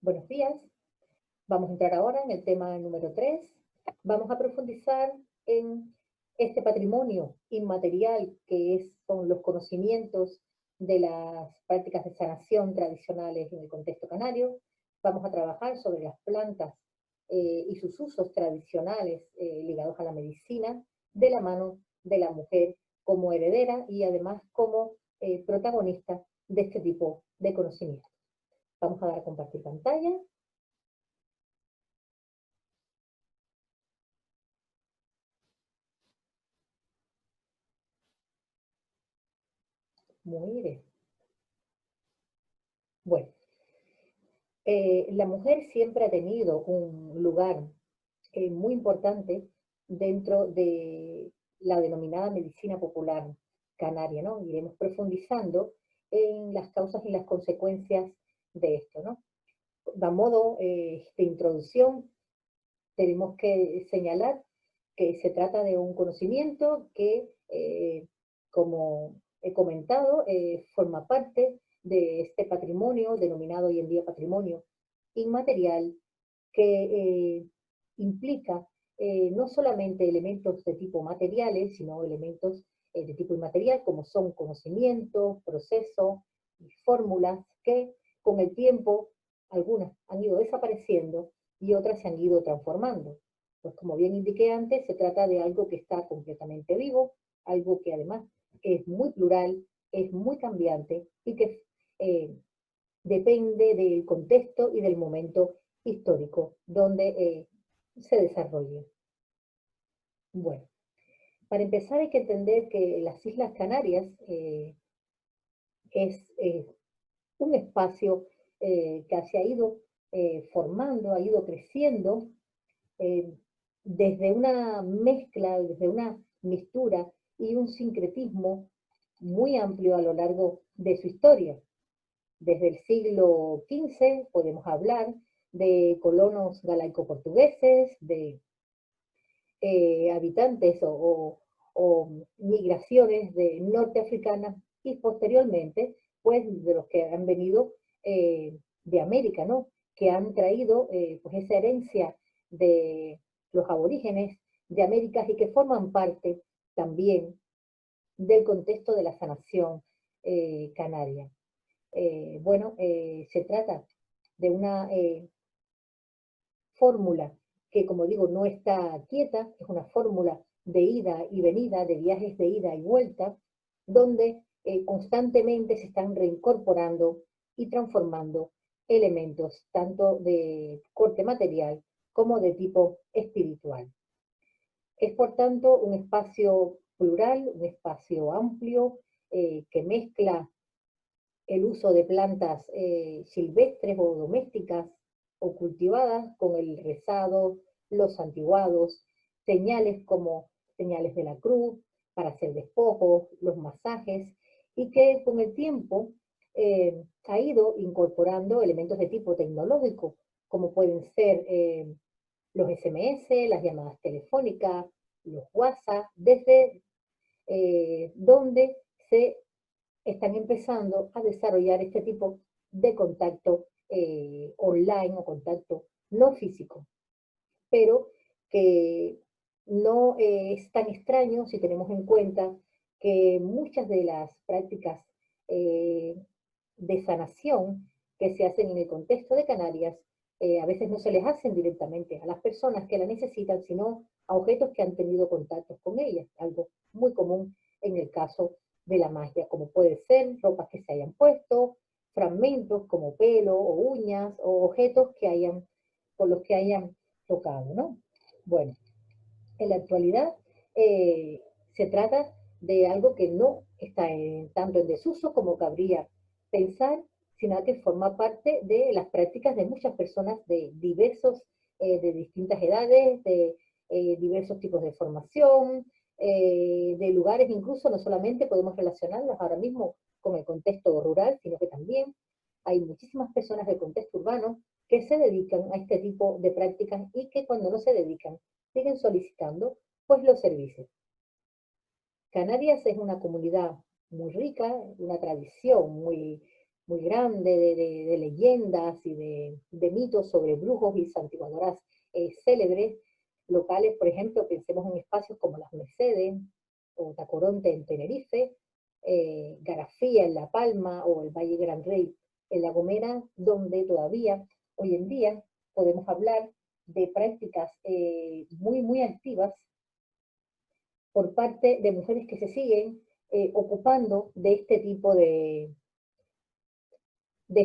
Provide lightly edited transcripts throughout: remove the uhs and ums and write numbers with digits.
Buenos días. Vamos a entrar ahora en el tema número 3. Vamos a profundizar en este patrimonio inmaterial son los conocimientos de las prácticas de sanación tradicionales en el contexto canario. Vamos a trabajar sobre las plantas y sus usos tradicionales ligados a la medicina, de la mano de la mujer como heredera y además como protagonista de este tipo de conocimientos. Vamos a dar a compartir pantalla. Muy bien. Bueno, la mujer siempre ha tenido un lugar muy importante dentro de la denominada medicina popular canaria, ¿no? Iremos profundizando en las causas y las consecuencias de esto, ¿no? A modo de introducción, tenemos que señalar que se trata de un conocimiento que, como he comentado, forma parte de este patrimonio, denominado hoy en día patrimonio inmaterial, que implica no solamente elementos de tipo materiales, sino elementos de tipo inmaterial, como son conocimientos, procesos y fórmulas que con el tiempo algunas han ido desapareciendo y otras se han ido transformando. Pues como bien indiqué antes, se trata de algo que está completamente vivo, algo que además es muy plural, es muy cambiante y que eh, depende del contexto y del momento histórico donde se desarrolle. Bueno, para empezar hay que entender que las Islas Canarias es un espacio que se ha ido formando, ha ido creciendo eh, desde una mezcla, desde una mixtura y un sincretismo muy amplio a lo largo de su historia. Desde el siglo XV podemos hablar de colonos galaico-portugueses, de habitantes o migraciones de norteafricanas y posteriormente, pues, de los que han venido de América, ¿no? Que han traído pues esa herencia de los aborígenes de América y que forman parte también del contexto de la sanación canaria. Se trata de una fórmula que, como digo, no está quieta, es una fórmula de ida y venida, de viajes de ida y vuelta, donde constantemente se están reincorporando y transformando elementos tanto de corte material como de tipo espiritual. Es, por tanto, un espacio plural, un espacio amplio, que mezcla el uso de plantas silvestres o domésticas o cultivadas con el rezado, los santiguados, señales como señales de la cruz para hacer despojos, los masajes, y que con el tiempo ha ido incorporando elementos de tipo tecnológico, como pueden ser los SMS, las llamadas telefónicas, los WhatsApp, desde donde se están empezando a desarrollar este tipo de contacto online o contacto no físico, pero que no es tan extraño si tenemos en cuenta que muchas de las prácticas eh, de sanación que se hacen en el contexto de Canarias a veces no se les hacen directamente a las personas que la necesitan, sino a objetos que han tenido contactos con ellas, algo muy común en el caso de la magia, como puede ser ropas que se hayan puesto, fragmentos como pelo o uñas, o objetos que hayan, con los que hayan tocado, ¿no? Bueno, en la actualidad se trata de algo que no está tanto en desuso como cabría pensar, sino que forma parte de las prácticas de muchas personas de distintas edades, de diversos tipos de formación, de lugares incluso, no solamente podemos relacionarnos ahora mismo con el contexto rural, sino que también hay muchísimas personas del contexto urbano que se dedican a este tipo de prácticas y que cuando no se dedican siguen solicitando pues los servicios. Canarias es una comunidad muy rica, una tradición muy muy grande de leyendas y de mitos sobre brujos y santiguadoras célebres, locales, por ejemplo, pensemos en espacios como Las Mercedes o Tacoronte en Tenerife, Garafía en La Palma o el Valle Gran Rey en La Gomera, donde todavía hoy en día podemos hablar de prácticas muy activas por parte de mujeres que se siguen ocupando de este tipo de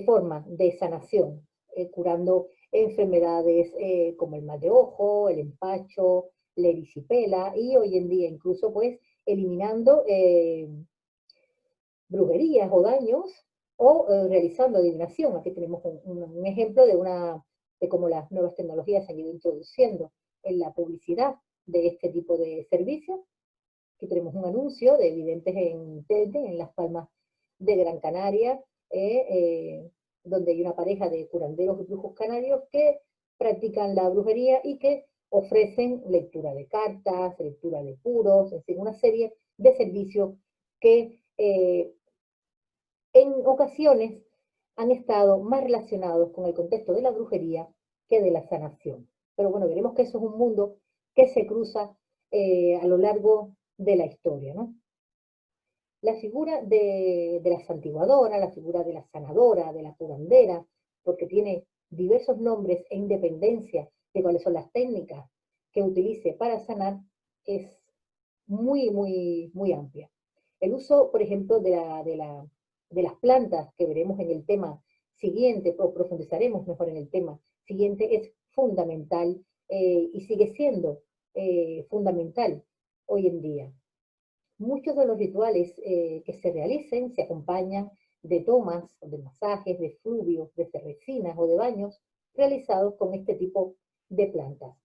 forma de sanación, curando enfermedades como el mal de ojo, el empacho, la erisipela y hoy en día incluso pues eliminando brujerías o daños o realizando adivinación. Aquí tenemos un ejemplo de cómo las nuevas tecnologías se han ido introduciendo en la publicidad de este tipo de servicios. Aquí tenemos un anuncio de videntes en Telde, en Las Palmas de Gran Canaria, donde hay una pareja de curanderos y brujos canarios que practican la brujería y que ofrecen lectura de cartas, lectura de puros, es decir, una serie de servicios que en ocasiones han estado más relacionados con el contexto de la brujería que de la sanación. Pero bueno, veremos que eso es un mundo que se cruza a lo largo de la historia, ¿no? La figura de la santiguadora, la figura de la sanadora, de la curandera, porque tiene diversos nombres e independencia de cuáles son las técnicas que utilice para sanar, es muy amplia. El uso, por ejemplo, de las plantas, que veremos en el tema siguiente, o profundizaremos mejor en el tema siguiente, es fundamental y sigue siendo fundamental hoy en día. Muchos de los rituales que se realicen se acompañan de tomas, de masajes, de fluvios, de cervecinas o de baños realizados con este tipo de plantas.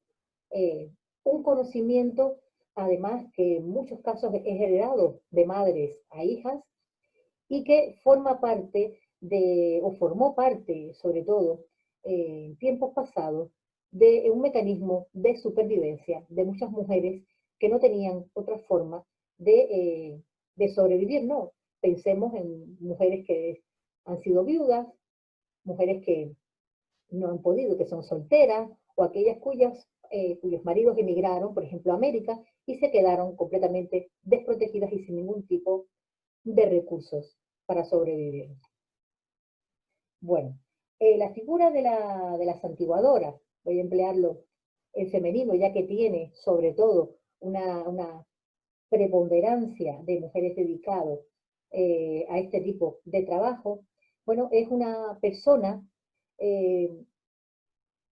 Eh, un conocimiento, además, que en muchos casos es heredado de madres a hijas y que forma parte o formó parte, sobre todo, en tiempos pasados, de un mecanismo de supervivencia de muchas mujeres que no tenían otra forma de sobrevivir, ¿no? Pensemos en mujeres que han sido viudas, mujeres que no han podido, que son solteras, o aquellas cuyos maridos emigraron, por ejemplo, a América, y se quedaron completamente desprotegidas y sin ningún tipo de recursos para sobrevivir. Bueno, la figura de la santiguadora, voy a emplearlo en femenino, ya que tiene sobre todo una preponderancia de mujeres dedicadas a este tipo de trabajo. Bueno, es eh,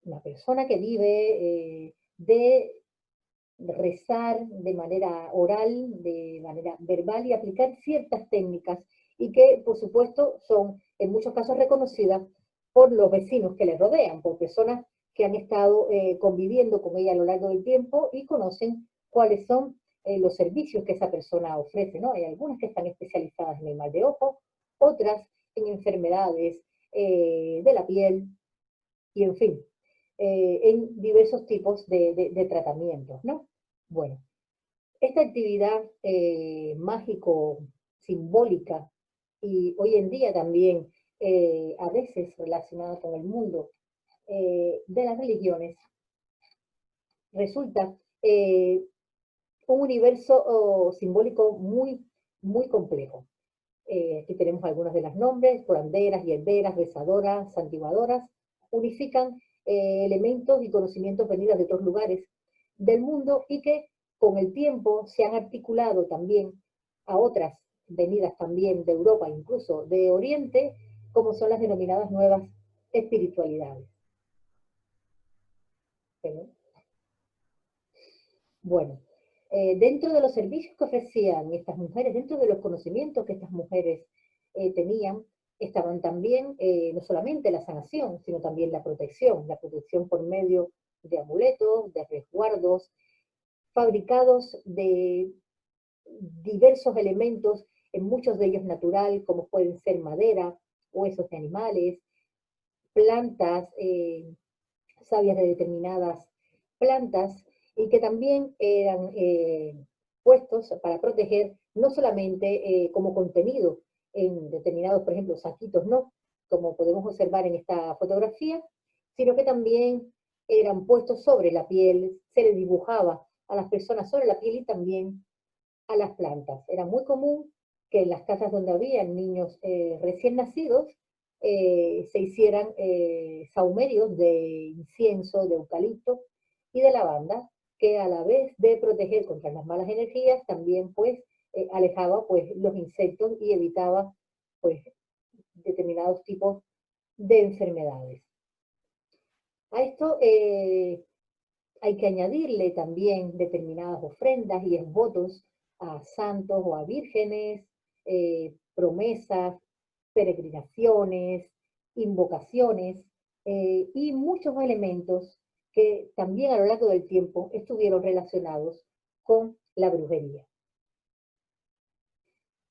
una persona que vive de rezar de manera oral, de manera verbal y aplicar ciertas técnicas y que, por supuesto, son en muchos casos reconocidas por los vecinos que les rodean, por personas que han estado conviviendo con ella a lo largo del tiempo y conocen cuáles son los servicios que esa persona ofrece, ¿no? Hay algunas que están especializadas en el mal de ojo, otras en enfermedades de la piel y, en fin, en diversos tipos de tratamientos, ¿no? Bueno, esta actividad mágico-simbólica y hoy en día también a veces relacionada con el mundo de las religiones, resulta un universo simbólico muy complejo. Aquí tenemos algunos de los nombres: curanderas, hierberas, rezadoras, santiguadoras, unifican elementos y conocimientos venidos de otros lugares del mundo y que con el tiempo se han articulado también a otras venidas también de Europa, incluso de Oriente, como son las denominadas nuevas espiritualidades. ¿Sí? Bueno, dentro de los servicios que ofrecían estas mujeres, dentro de los conocimientos que estas mujeres tenían, estaban también no solamente la sanación, sino también la protección por medio de amuletos, de resguardos, fabricados de diversos elementos, en muchos de ellos natural, como pueden ser madera, huesos de animales, plantas, sabias de determinadas plantas, y que también eran puestos para proteger no solamente como contenido en determinados, por ejemplo, saquitos, no, como podemos observar en esta fotografía, sino que también eran puestos sobre la piel, se les dibujaba a las personas sobre la piel y también a las plantas. Era muy común que en las casas donde había niños recién nacidos se hicieran sahumerios de incienso, de eucalipto y de lavanda, que a la vez de proteger contra las malas energías, también pues alejaba pues los insectos y evitaba pues determinados tipos de enfermedades. A esto hay que añadirle también determinadas ofrendas y votos a santos o a vírgenes, promesas, peregrinaciones, invocaciones y muchos elementos que también a lo largo del tiempo estuvieron relacionados con la brujería.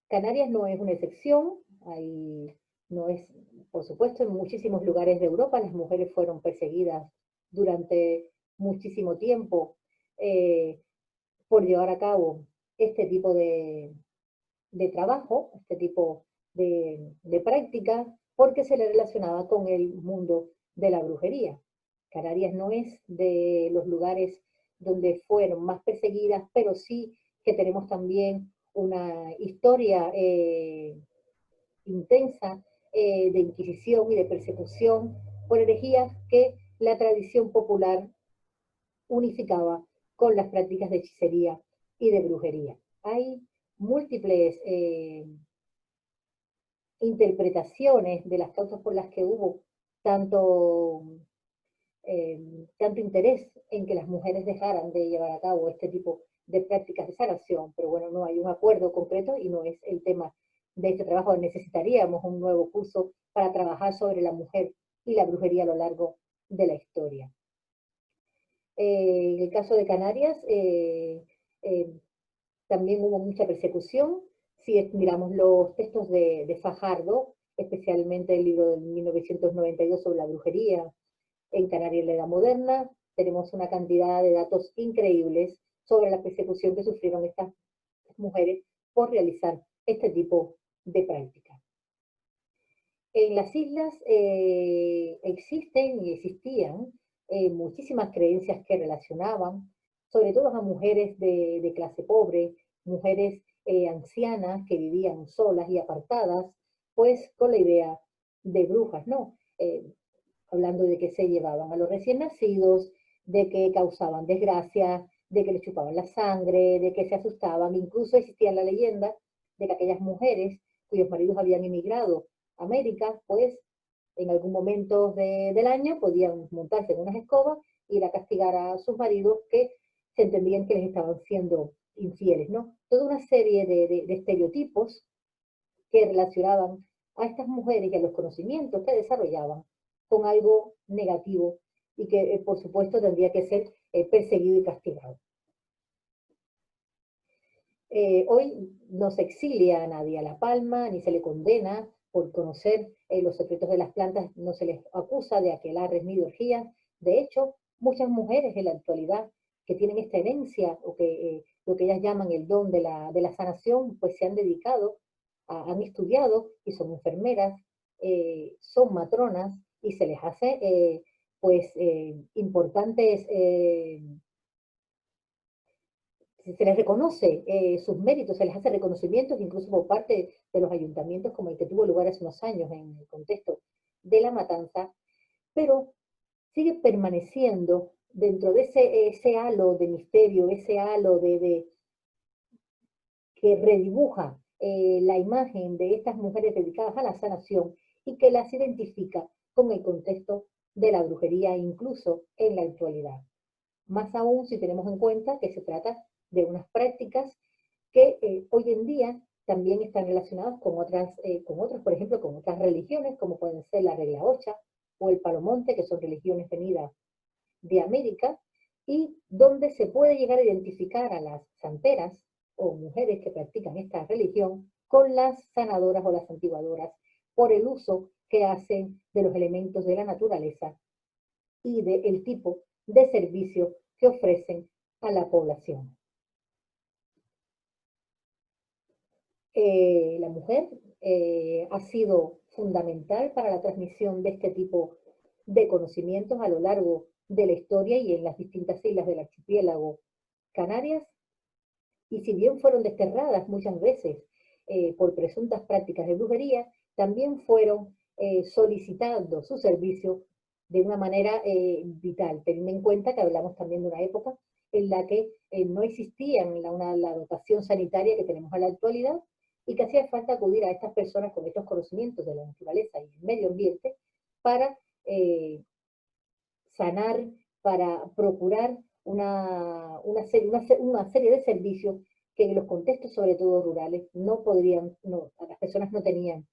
Canarias no es una excepción, no es, por supuesto, en muchísimos lugares de Europa las mujeres fueron perseguidas durante muchísimo tiempo eh, por llevar a cabo este tipo de trabajo, este tipo de práctica, porque se le relacionaba con el mundo de la brujería. Canarias no es de los lugares donde fueron más perseguidas, pero sí que tenemos también una historia intensa de inquisición y de persecución por herejías que la tradición popular unificaba con las prácticas de hechicería y de brujería. Hay múltiples interpretaciones de las causas por las que hubo tanto, tanto interés en que las mujeres dejaran de llevar a cabo este tipo de prácticas de sanación, pero bueno, no hay un acuerdo concreto y no es el tema de este trabajo. Necesitaríamos un nuevo curso para trabajar sobre la mujer y la brujería a lo largo de la historia. En el caso de Canarias, eh, también hubo mucha persecución. Si miramos los textos de Fajardo, especialmente el libro de 1992 sobre la brujería en Canarias en la Edad Moderna, tenemos una cantidad de datos increíbles sobre la persecución que sufrieron estas mujeres por realizar este tipo de prácticas. En las islas existen y existían muchísimas creencias que relacionaban, sobre todo a mujeres de clase pobre, mujeres ancianas que vivían solas y apartadas, pues con la idea de brujas, ¿no? Hablando de que se llevaban a los recién nacidos, de que causaban desgracia, de que les chupaban la sangre, de que se asustaban. Incluso existía la leyenda de que aquellas mujeres cuyos maridos habían emigrado a América, pues en algún momento del año podían montarse en unas escobas y ir a castigar a sus maridos que se entendían que les estaban siendo infieles, ¿no? Toda una serie de estereotipos que relacionaban a estas mujeres y a los conocimientos que desarrollaban con algo negativo y que, por supuesto, tendría que ser perseguido y castigado. Hoy no se exilia a nadie a La Palma, ni se le condena por conocer los secretos de las plantas, no se les acusa de aquelarres ni de orgías. De hecho, muchas mujeres en la actualidad que tienen esta herencia, o que lo que ellas llaman el don de la sanación, pues se han dedicado, han estudiado y son enfermeras, son matronas, y se les hace pues importantes se les reconoce sus méritos, se les hace reconocimientos incluso por parte de los ayuntamientos, como el que tuvo lugar hace unos años en el contexto de la matanza, pero sigue permaneciendo dentro de ese halo de misterio, ese halo que redibuja la imagen de estas mujeres dedicadas a la sanación y que las identifica con el contexto de la brujería, incluso en la actualidad. Más aún si tenemos en cuenta que se trata de unas prácticas que hoy en día también están relacionadas con otras, por ejemplo, con otras religiones, como pueden ser la regla ocha o el palomonte, que son religiones venidas de América, y donde se puede llegar a identificar a las santeras o mujeres que practican esta religión con las sanadoras o las santiguadoras por el uso que hacen de los elementos de la naturaleza y del tipo de servicio que ofrecen a la población. La mujer ha sido fundamental para la transmisión de este tipo de conocimientos a lo largo de la historia y en las distintas islas del archipiélago Canarias, y si bien fueron desterradas muchas veces por presuntas prácticas de brujería, también fueron solicitando su servicio de una manera vital, teniendo en cuenta que hablamos también de una época en la que no existía la dotación sanitaria que tenemos a la actualidad, y que hacía falta acudir a estas personas con estos conocimientos de la naturaleza y el medio ambiente para sanar, para procurar una serie de servicios que en los contextos, sobre todo rurales, no podrían, no, las personas no tenían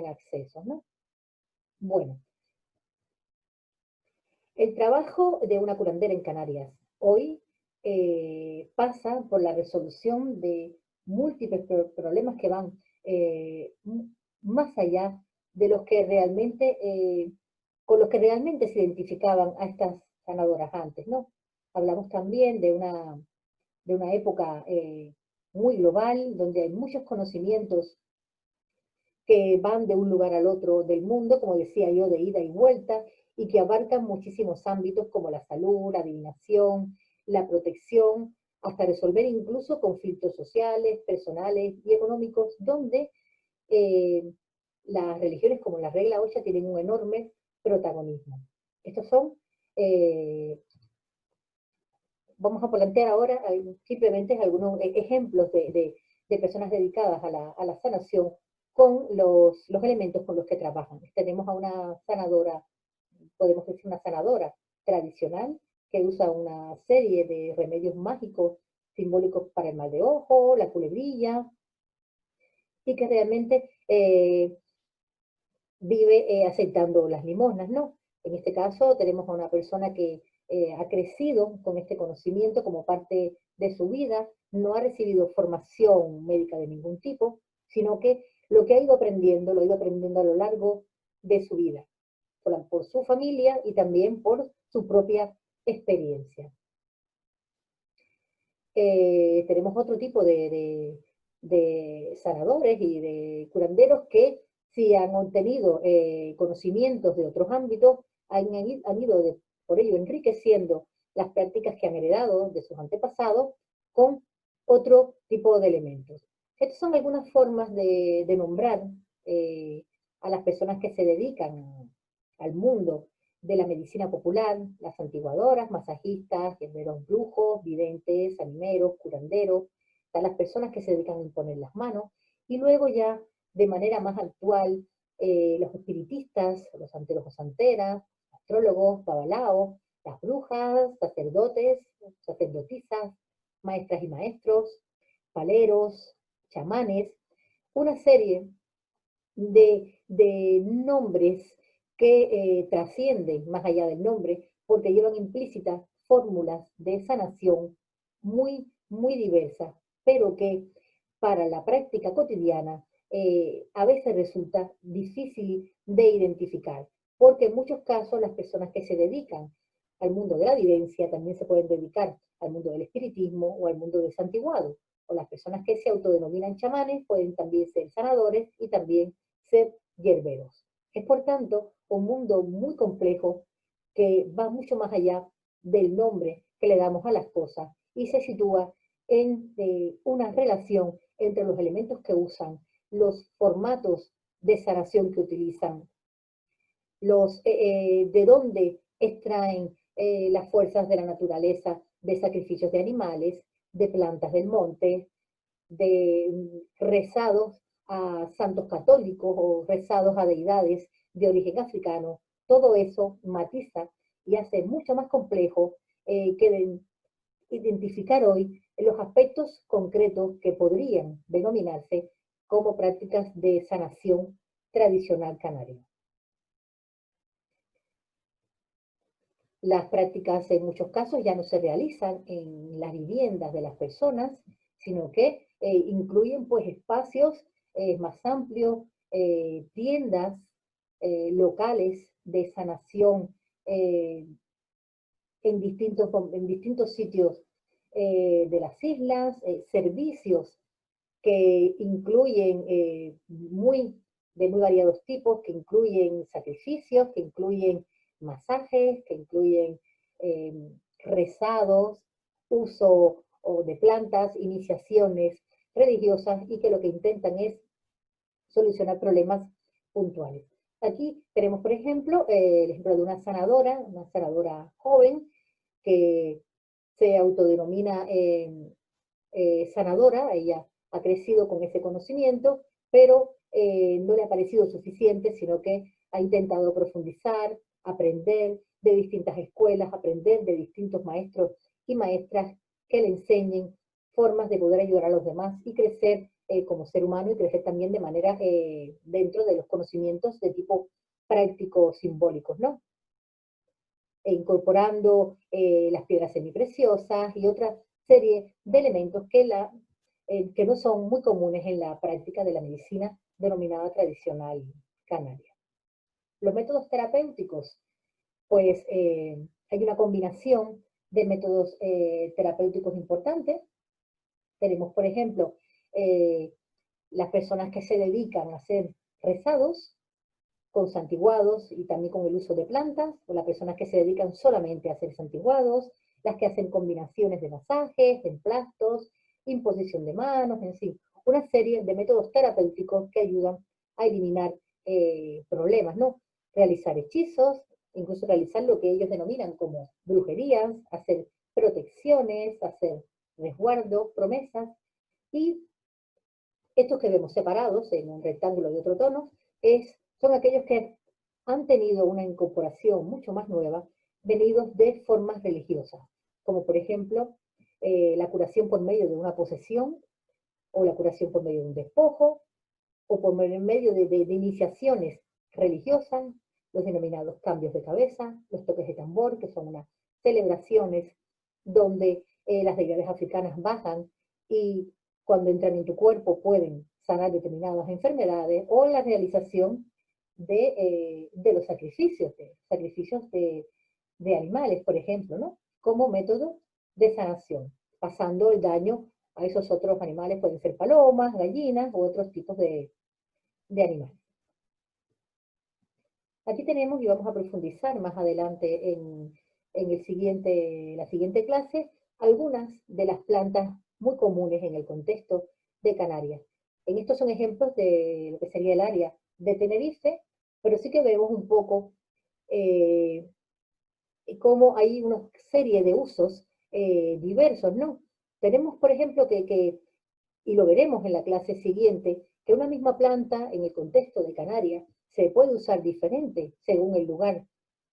acceso, ¿no? Bueno, el trabajo de una curandera en Canarias hoy pasa por la resolución de múltiples problemas que van más allá de los que realmente, con los que realmente se identificaban a estas sanadoras antes, ¿no? Hablamos también de una época muy global, donde hay muchos conocimientos que van de un lugar al otro del mundo, como decía yo, de ida y vuelta, y que abarcan muchísimos ámbitos como la salud, la adivinación, la protección, hasta resolver incluso conflictos sociales, personales y económicos, donde eh, las religiones como la regla 8 tienen un enorme protagonismo. Estos son, eh, vamos a plantear ahora simplemente algunos ejemplos de personas dedicadas a la sanación con los elementos con los que trabajan. Tenemos a una sanadora, podemos decir una sanadora tradicional, que usa una serie de remedios mágicos simbólicos para el mal de ojo, la culebrilla, y que realmente vive aceptando las limosnas, ¿no? En este caso tenemos a una persona que ha crecido con este conocimiento como parte de su vida, no ha recibido formación médica de ningún tipo, sino que lo que ha ido aprendiendo, lo ha ido aprendiendo a lo largo de su vida, por su familia y también por su propia experiencia. Tenemos otro tipo de sanadores y de curanderos que si han obtenido conocimientos de otros ámbitos, han ido por ello enriqueciendo las prácticas que han heredado de sus antepasados con otro tipo de elementos. Estas son algunas formas de nombrar a las personas que se dedican al mundo de la medicina popular, las santiguadoras, masajistas, hierberos brujos, videntes, animeros, curanderos, están las personas que se dedican a imponer las manos, y luego ya de manera más actual, los espiritistas, los santeros o santeras, astrólogos, babalaos, las brujas, sacerdotes, sacerdotisas, maestras y maestros, paleros, chamanes, una serie de nombres que trascienden más allá del nombre, porque llevan implícitas fórmulas de sanación muy, muy diversas, pero que para la práctica cotidiana a veces resulta difícil de identificar, porque en muchos casos las personas que se dedican al mundo de la evidencia también se pueden dedicar al mundo del espiritismo o al mundo del santiguado, o las personas que se autodenominan chamanes pueden también ser sanadores y también ser hierberos. Es por tanto un mundo muy complejo que va mucho más allá del nombre que le damos a las cosas y se sitúa en una relación entre los elementos que usan, los formatos de sanación que utilizan, de dónde extraen las fuerzas de la naturaleza, de sacrificios de animales, de plantas del monte, de rezados a santos católicos o rezados a deidades de origen africano. Todo eso matiza y hace mucho más complejo que identificar hoy los aspectos concretos que podrían denominarse como prácticas de sanación tradicional canaria. Las prácticas en muchos casos ya no se realizan en las viviendas de las personas, sino que incluyen pues espacios más amplios, tiendas locales de sanación eh, en distintos sitios de las islas, servicios que incluyen de muy variados tipos, que incluyen sacrificios, que incluyen masajes, que incluyen eh, rezados, uso de plantas, iniciaciones religiosas, y que lo que intentan es solucionar problemas puntuales. Aquí tenemos, por ejemplo, el ejemplo de una sanadora joven que se autodenomina sanadora. Ella ha crecido con ese conocimiento, pero no le ha parecido suficiente, sino que ha intentado profundizar, aprender de distintas escuelas, aprender de distintos maestros y maestras que le enseñen formas de poder ayudar a los demás y crecer como ser humano, y crecer también de manera dentro de los conocimientos de tipo práctico simbólicos, ¿no? E incorporando las piedras semipreciosas y otra serie de elementos que no son muy comunes en la práctica de la medicina denominada tradicional canaria. Los métodos terapéuticos, pues hay una combinación de métodos terapéuticos importantes. Tenemos, por ejemplo, las personas que se dedican a hacer rezados con santiguados y también con el uso de plantas, o las personas que se dedican solamente a hacer santiguados, las que hacen combinaciones de masajes, de emplastos, imposición de manos, en fin, una serie de métodos terapéuticos que ayudan a eliminar problemas, ¿no? Realizar hechizos, incluso realizar lo que ellos denominan como brujerías, hacer protecciones, hacer resguardos, promesas, y estos que vemos separados en un rectángulo de otro tono son aquellos que han tenido una incorporación mucho más nueva, venidos de formas religiosas, como por ejemplo la curación por medio de una posesión, o la curación por medio de un despojo, o por medio de iniciaciones religiosas, los denominados cambios de cabeza, los toques de tambor, que son unas celebraciones donde las deidades africanas bajan y cuando entran en tu cuerpo pueden sanar determinadas enfermedades, o la realización de los sacrificios, de animales, por ejemplo, ¿no? Como método de sanación, pasando el daño a esos otros animales, pueden ser palomas, gallinas u otros tipos de animales. Aquí tenemos, y vamos a profundizar más adelante en la siguiente clase, algunas de las plantas muy comunes en el contexto de Canarias. En estos son ejemplos de lo que sería el área de Tenerife, pero sí que vemos un poco cómo hay una serie de usos diversos, ¿no? Tenemos, por ejemplo, y lo veremos en la clase siguiente, que una misma planta en el contexto de Canarias se puede usar diferente según el lugar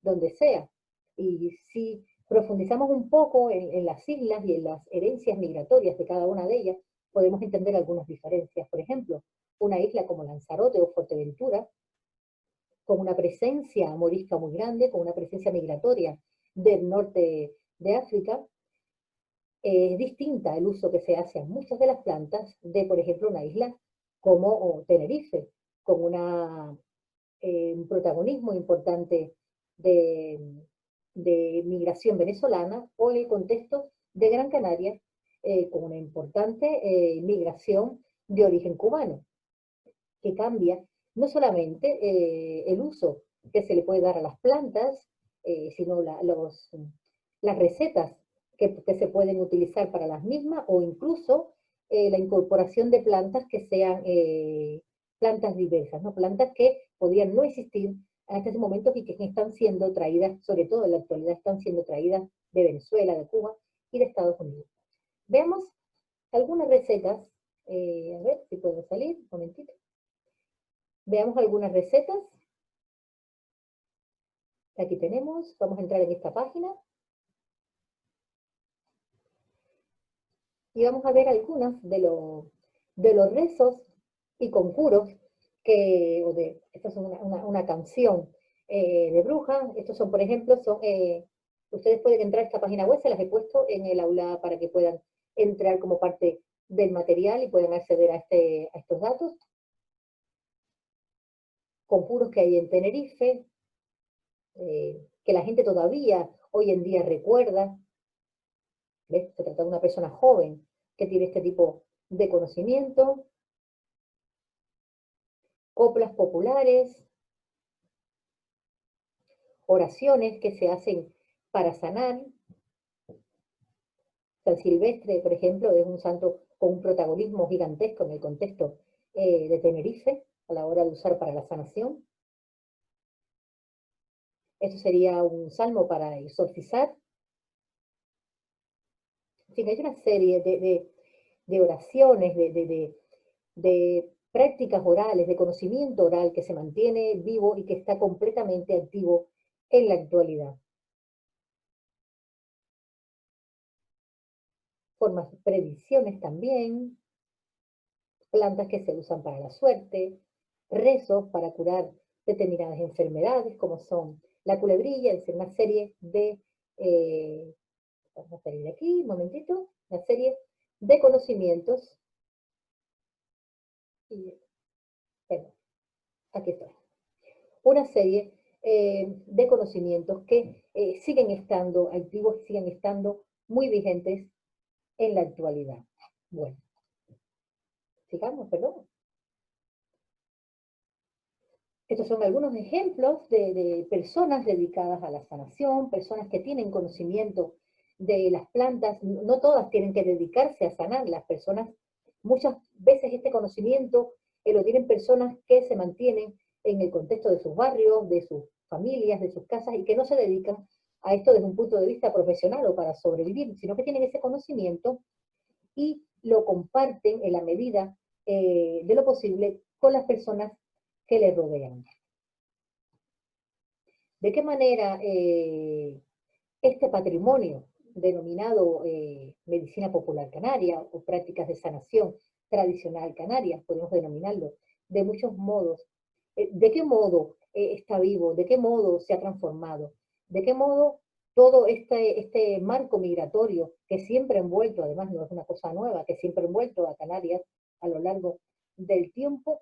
donde sea. Y si profundizamos un poco en las islas y en las herencias migratorias de cada una de ellas, podemos entender algunas diferencias. Por ejemplo, una isla como Lanzarote o Fuerteventura, con una presencia morisca muy grande, con una presencia migratoria del norte de África, es distinta el uso que se hace a muchas de las plantas de, por ejemplo, una isla como Tenerife, con un protagonismo importante de, de migración venezolana, o en el contexto de Gran Canaria, con una importante migración de origen cubano, que cambia no solamente el uso que se le puede dar a las plantas, sino las recetas que se pueden utilizar para las mismas, o incluso la incorporación de plantas que sean plantas diversas, ¿no? Plantas que podrían no existir en estos momentos y que están siendo traídas, sobre todo en la actualidad, están siendo traídas de Venezuela, de Cuba y de Estados Unidos. Veamos algunas recetas, a ver si puedo salir, un momentito. Veamos algunas recetas. Aquí tenemos, vamos a entrar en esta página. Y vamos a ver algunas de los rezos y conjuros esta es una canción de brujas. Estos son, por ejemplo, ustedes pueden entrar a esta página web, se las he puesto en el aula para que puedan entrar como parte del material y puedan acceder a estos datos. Conjuros que hay en Tenerife, que la gente todavía hoy en día recuerda. ¿Ves? Se trata de una persona joven que tiene este tipo de conocimiento, coplas populares, oraciones que se hacen para sanar. San Silvestre, por ejemplo, es un santo con un protagonismo gigantesco en el contexto de Tenerife, a la hora de usar para la sanación. Esto sería un salmo para exorcizar. En fin, hay una serie de oraciones, de prácticas orales, de conocimiento oral que se mantiene vivo y que está completamente activo en la actualidad. Formas de predicciones también, plantas que se usan para la suerte, rezos para curar determinadas enfermedades, como son la culebrilla, es decir, una serie vamos a salir de aquí, un momentito, una serie de conocimientos, y, bueno, aquí estoy, una serie de conocimientos que siguen estando activos, siguen estando muy vigentes en la actualidad. Bueno, sigamos, perdón. Estos son algunos ejemplos de personas dedicadas a la sanación, personas que tienen conocimiento de las plantas. No todas tienen que dedicarse a sanar. Las personas, muchas veces este conocimiento lo tienen personas que se mantienen en el contexto de sus barrios, de sus familias, de sus casas, y que no se dedican a esto desde un punto de vista profesional o para sobrevivir, sino que tienen ese conocimiento y lo comparten en la medida de lo posible con las personas que les rodean. ¿De qué manera este patrimonio denominado medicina popular canaria o prácticas de sanación tradicional canaria, podemos denominarlo de muchos modos? ¿De qué modo está vivo? ¿De qué modo se ha transformado? ¿De qué modo todo este marco migratorio que siempre ha envuelto, además no es una cosa nueva, que siempre ha envuelto a Canarias a lo largo del tiempo,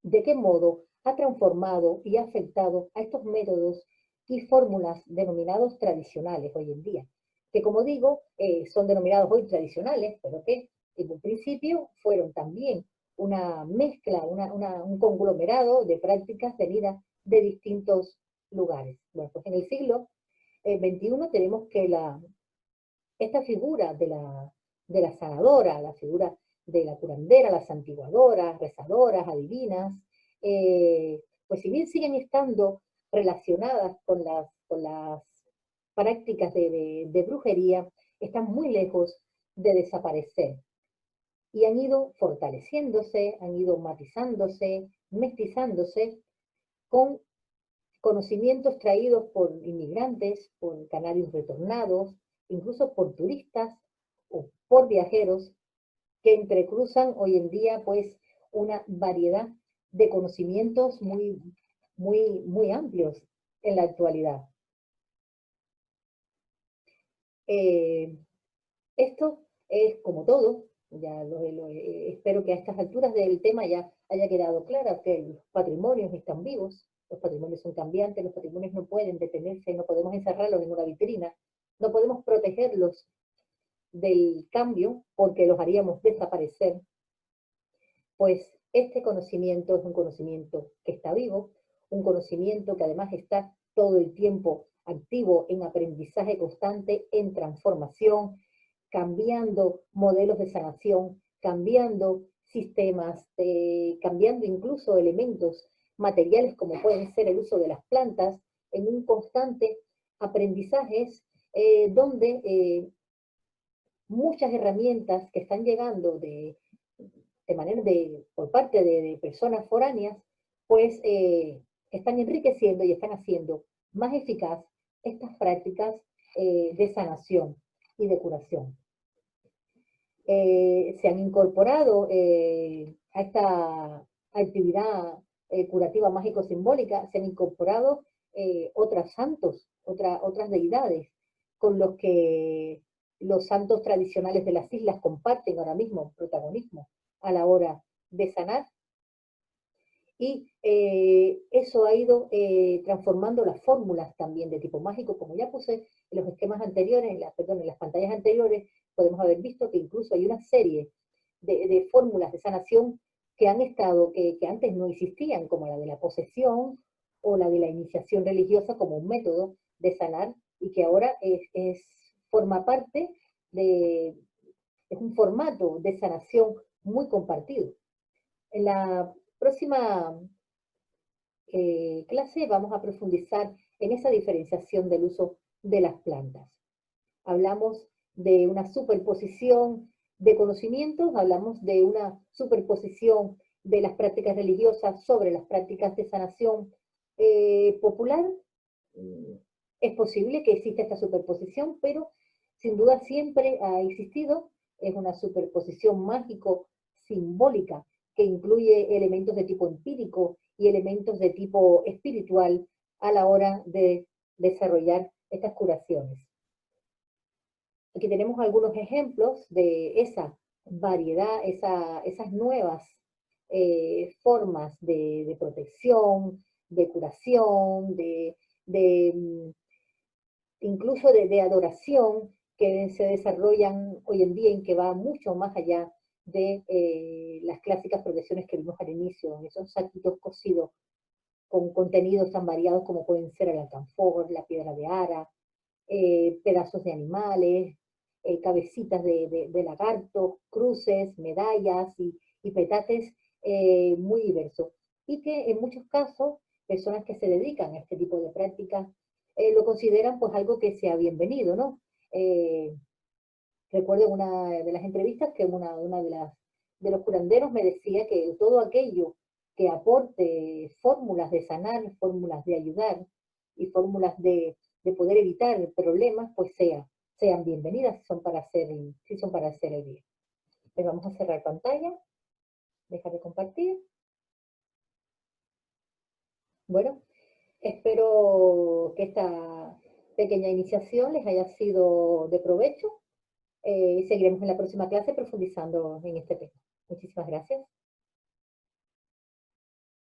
de qué modo ha transformado y ha afectado a estos métodos y fórmulas denominados tradicionales hoy en día, que como digo, son denominados hoy tradicionales, pero que en un principio fueron también una mezcla, un conglomerado de prácticas venidas de distintos lugares. Bueno, pues en el siglo XXI tenemos que esta figura de la sanadora, la figura de la curandera, las santiguadoras, rezadoras, adivinas, pues si bien siguen estando relacionadas con las prácticas de brujería, están muy lejos de desaparecer y han ido fortaleciéndose, han ido matizándose, mestizándose con conocimientos traídos por inmigrantes, por canarios retornados, incluso por turistas o por viajeros que entrecruzan hoy en día pues una variedad de conocimientos muy amplios en la actualidad. Esto es como todo, ya espero que a estas alturas del tema ya haya quedado claro que los patrimonios están vivos, los patrimonios son cambiantes, los patrimonios no pueden detenerse, no podemos encerrarlos en una vitrina, no podemos protegerlos del cambio porque los haríamos desaparecer. Pues este conocimiento es un conocimiento que está vivo, un conocimiento que además está todo el tiempo activo en aprendizaje constante, en transformación, cambiando modelos de sanación, cambiando sistemas, cambiando incluso elementos materiales como pueden ser el uso de las plantas, en un constante aprendizaje donde muchas herramientas que están llegando manera por parte de personas foráneas, pues están enriqueciendo y están haciendo más eficaz estas prácticas de sanación y de curación. Se han incorporado a esta actividad curativa mágico-simbólica, se han incorporado otros santos, otras deidades, con los que los santos tradicionales de las islas comparten ahora mismo protagonismo a la hora de sanar. Y eso ha ido transformando las fórmulas también de tipo mágico, como ya puse en los esquemas anteriores, en las pantallas anteriores, podemos haber visto que incluso hay una serie de fórmulas de sanación que han estado, que antes no existían, como la de la posesión o la de la iniciación religiosa como un método de sanar y que ahora forma parte de, es un formato de sanación muy compartido. En la próxima clase vamos a profundizar en esa diferenciación del uso de las plantas. Hablamos de una superposición de conocimientos, hablamos de una superposición de las prácticas religiosas sobre las prácticas de sanación popular. Es posible que exista esta superposición, pero sin duda siempre ha existido. Es una superposición mágico-simbólica que incluye elementos de tipo empírico y elementos de tipo espiritual a la hora de desarrollar estas curaciones. Aquí tenemos algunos ejemplos de esa variedad, esas nuevas formas de protección, de curación, incluso de adoración que se desarrollan hoy en día y que va mucho más allá de las clásicas procesiones que vimos al inicio, esos saquitos cocidos con contenidos tan variados como pueden ser el alcanfor, la piedra de ara, pedazos de animales, cabecitas de lagartos, cruces, medallas y petates muy diversos. Y que en muchos casos, personas que se dedican a este tipo de prácticas lo consideran pues algo que sea bienvenido, ¿no? Recuerdo en una de las entrevistas que una de los curanderos me decía que todo aquello que aporte fórmulas de sanar, fórmulas de ayudar y fórmulas de poder evitar problemas, pues sean bienvenidas si son para hacer el bien. Pues vamos a cerrar pantalla, dejar de compartir. Bueno, espero que esta pequeña iniciación les haya sido de provecho. Seguiremos en la próxima clase profundizando en este tema. Muchísimas gracias.